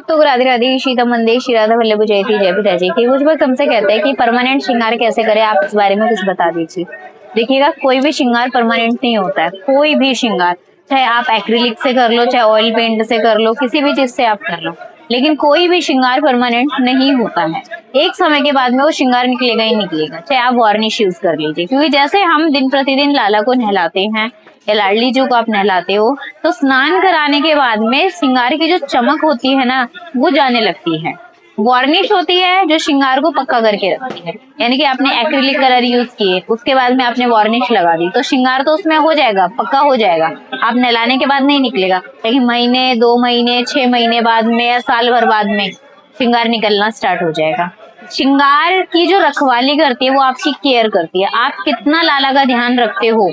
भक्तों को राधे राधे। शीतम मंदिर श्री राधा वल्लभ जयती जय पिता जी की। कुछ भक्त हमसे कहते हैं कि परमानेंट श्रृंगार कैसे करें, आप इस बारे में कुछ बता दीजिए। देखिएगा, कोई भी श्रृंगार परमानेंट नहीं होता है। कोई भी श्रृंगार, चाहे आप एक्रिलिक से कर लो, चाहे ऑयल पेंट से कर लो, किसी भी चीज से आप कर लो, लेकिन कोई भी श्रृंगार परमानेंट नहीं होता है। एक समय के बाद में वो श्रृंगार निकलेगा ही निकलेगा, चाहे आप वार्निश यूज कर लीजिए। क्योंकि जैसे हम दिन प्रतिदिन लाला को नहलाते हैं या लाडली जो को आप नहलाते हो, तो स्नान कराने के बाद में श्रृंगार की जो चमक होती है ना, वो जाने लगती है। वार्निश होती है जो श्रृंगार को पक्का करके रखती है। यानी कि आपने एक्रिलिक कलर यूज किए, उसके बाद में आपने वार्निश लगा दी, तो श्रृंगार तो उसमें हो जाएगा, पक्का हो जाएगा। आप नहलाने के बाद नहीं निकलेगा, लेकिन महीने, 2 महीने, 6 महीने बाद में या साल भर बाद में श्रृंगार निकलना स्टार्ट हो जाएगा। श्रृंगार की जो रखवाली करती है वो आपकी केयर करती है। आप कितना लाला का ध्यान रखते हो,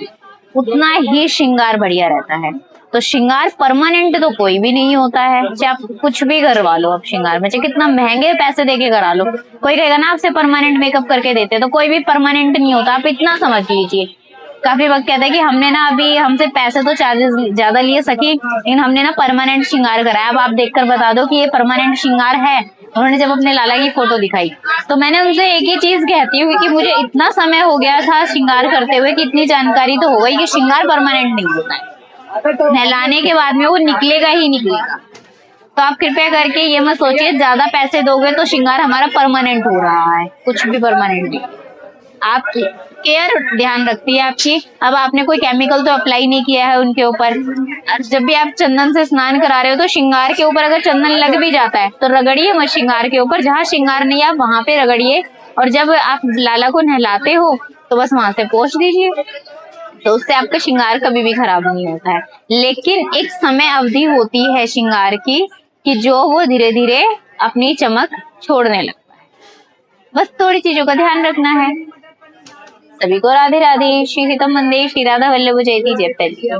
उतना ही श्रृंगार बढ़िया रहता है। तो श्रृंगार परमानेंट तो कोई भी नहीं होता है, चाहे आप कुछ भी करवा लो। आप श्रृंगार में चाहे कितना महंगे पैसे देके करा लो, कोई कहेगा ना आपसे परमानेंट मेकअप करके देते, तो कोई भी परमानेंट नहीं होता। आप इतना समझ लीजिए। काफी वक्त कहते हैं कि हमने ना अभी, हमसे पैसे तो चार्जेस ज्यादा लिए सकी, लेकिन हमने ना परमानेंट श्रृंगार कराया। अब आप देखकर बता दो कि ये परमानेंट श्रृंगार है। उन्होंने जब अपने लाला की फोटो दिखाई, तो मैंने उनसे एक ही चीज कहती हूँ कि मुझे इतना समय हो गया था श्रृंगार करते हुए कि इतनी जानकारी तो हो गई कि श्रृंगार परमानेंट नहीं होता है। नहलाने के बाद में वो निकलेगा ही निकलेगा। तो आप कृपया करके ये मत सोचिए ज्यादा पैसे दोगे तो श्रृंगार हमारा परमानेंट हो रहा है, कुछ भी परमानेंट नहीं। आप केयर ध्यान रखती है आपकी। अब आपने कोई केमिकल तो अप्लाई नहीं किया है उनके ऊपर। जब भी आप चंदन से स्नान करा रहे हो, तो श्रृंगार के ऊपर अगर चंदन लग भी जाता है तो रगड़िए मत श्रृंगार के ऊपर। जहाँ श्रृंगार नहीं है आप वहां पे रगड़िए, और जब आप लाला को नहलाते हो तो बस वहां से पोंछ दीजिए। तो उससे आपका श्रृंगार कभी भी खराब नहीं होता है। लेकिन एक समय अवधि होती है श्रृंगार की कि जो वो धीरे धीरे अपनी चमक छोड़ने लगता है। बस थोड़ी चीजों का ध्यान रखना है। सभी को राधे राधे। श्री सीतम मंदिर श्री राधा वल्लभ जयती जय पिता जी।